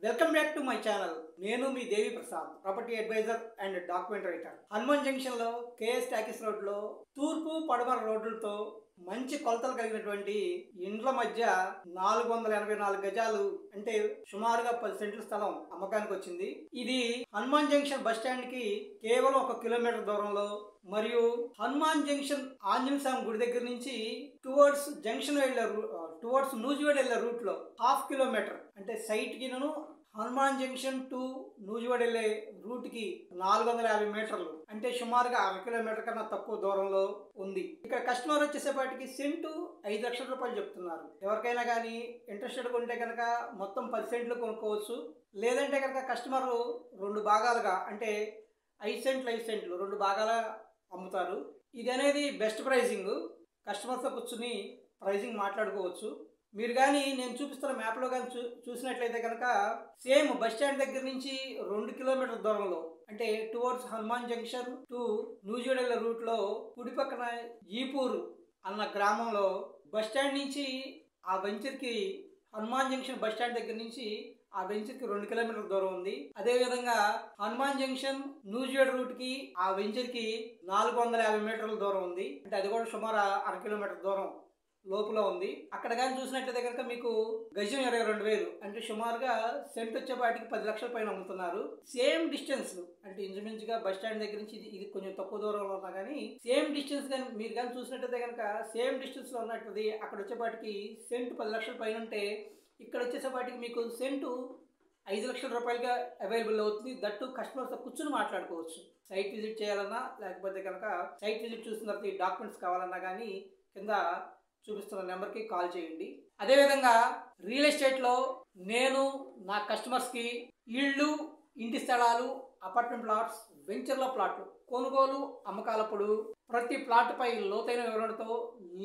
Welcome back to my channel. నేను మీ Devi Prasad, property adviser and document writer. Hanuman junction లో KS talkies road లో తూర్పు పడమర రోడ్లతో మంచి కొలతలు కలిగినటువంటి ఇండ్ల మధ్య 484 గజాలు అంటే సుమారుగా 10 సెంట్ల స్థలం అమ్మకానికి వచ్చింది. ఇది హనుమాన్ జంక్షన్ బస్ స్టాండ్ కి కేవలం 1 కిలోమీటర్ దూరంలో మరియు హనుమాన్ జంక్షన్ ఆంజనేయ స్వామి గుడి దగ్గర నుంచి టువర్డ్స్ జంక్షన్ టువర్డ్స్ నూజివేడ్ వెళ్ళే రూట్ లో 1/2 కిలోమీటర్ అంటే సైట్ కి హనుమాన్ జంక్షన్ టు నూజివేడ్ వెళ్ళే రూట్ కి 450 మీటర్లు అంటే సుమారుగా 1/2 కిలోమీటర్ కన్నా తక్కువ దూరంలో ఉంది. ఇక్కడ కస్టమర్ వచ్చేసేపటికి సెంటు 5 లక్షల రూపాయలు చెప్తున్నారు. ఎవరికైనా కానీ ఇంట్రెస్టెడ్ ఉంటే కనుక మొత్తం 10 సెంట్లు కొనుక్కోవచ్చు. లేదంటే కనుక కస్టమర్ 2 భాగాలుగా అంటే 5 సెంట్లు 2 భాగాల అమ్ముతారు. ఇది అనేది బెస్ట్ ప్రైజింగ్. కస్టమర్స్తో కూర్చుని ప్రైజింగ్ మాట్లాడుకోవచ్చు. మీరు కానీ నేను చూపిస్తున్న మ్యాప్లో కానీ చూసినట్లయితే కనుక సేమ్ బస్ స్టాండ్ దగ్గర నుంచి 2 కిలోమీటర్ దూరంలో అంటే towards Hanuman junction to Nuzvid రూట్లో కుడి పక్కన ఈపూర్ అన్న గ్రామంలో బస్ స్టాండ్ నుంచి ఆ వెంచర్కి హనుమాన్ జంక్షన్ బస్ స్టాండ్ దగ్గర నుంచి ఆ వెంచర్కి 2 కిలోమీటర్ల దూరం ఉంది. అదేవిధంగా హనుమాన్ జంక్షన్ నూజివేడ్ రూట్ కి ఆ వెంచర్కి 450 మీటర్ల దూరం ఉంది. అంటే అది కూడా సుమారు 1/2 కిలోమీటర్ దూరం లోపల ఉంది. అక్కడ కానీ చూసినట్లయితే కనుక మీకు గజం 22,000 అంటే సుమారుగా సెంట్ వచ్చేపాటికి 10 లక్షల పైన అమ్ముతున్నారు. సేమ్ డిస్టెన్స్ అంటే ఇంచుమించుగా బస్ స్టాండ్ దగ్గర నుంచి ఇది కొంచెం తక్కువ దూరంలో ఉన్నా కానీ సేమ్ డిస్టెన్స్ కానీ మీరు కానీ చూసినట్లయితే కనుక సేమ్ డిస్టెన్స్ లో ఉన్నట్టు అక్కడ వచ్చేపాటికి సెంట్ 10 లక్షల పైన ఉంటే ఇక్కడ వచ్చేసేపాటికి మీకు సెంటు 5 లక్షల రూపాయలుగా అవైలబుల్ అవుతుంది. దట్టు కస్టమర్స్తో కూర్చుని మాట్లాడుకోవచ్చు. సైట్ విజిట్ చేయాలన్నా లేకపోతే కనుక సైట్ విజిట్ చూసిన తర్వాత ఈ డాక్యుమెంట్స్ కావాలన్నా కానీ కింద చూపిస్తున్న నెంబర్కి కాల్ చేయండి. అదేవిధంగా రియల్ ఎస్టేట్లో నేను నా కస్టమర్స్కి ఇళ్ళు, ఇంటి స్థలాలు, అపార్ట్మెంట్ ప్లాట్స్, వెంచర్ల ప్లాట్లు కొనుగోలు అమ్మకాలప్పుడు ప్రతి ప్లాట్పై లోతైన వివరణతో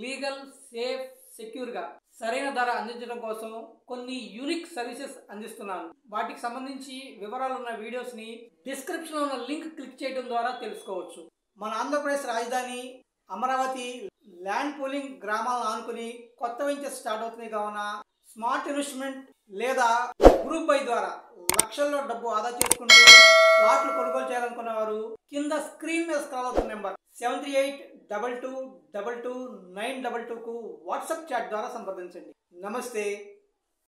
లీగల్, సేఫ్, సెక్యూర్గా సరైన ధర అందించడం కోసం కొన్ని యూనిక్ సర్వీసెస్ అందిస్తున్నాను. వాటికి సంబంధించి వివరాలు ఉన్న వీడియోస్ని డిస్క్రిప్షన్లో ఉన్న లింక్ క్లిక్ చేయడం ద్వారా తెలుసుకోవచ్చు. మన ఆంధ్రప్రదేశ్ రాజధాని అమరావతి ల్యాండ్ పూలింగ్ గ్రామాలను ఆనుకుని కొత్త వెంచర్స్ స్టార్ట్ అవుతుంది కావున స్మార్ట్ ఇన్వెస్ట్మెంట్ లేదా గ్రూప్ బై ద్వారా లక్షల్లో డబ్బు ఆదా చేసుకుంటూ ప్లాట్లు కొనుగోలు చేయాలనుకున్న వారు కింద స్క్రీన్ మీద స్క్రాల్ అవుతున్న నెంబర్ 7382222922కు వాట్సాప్ చాట్ ద్వారా సంప్రదించండి. నమస్తే.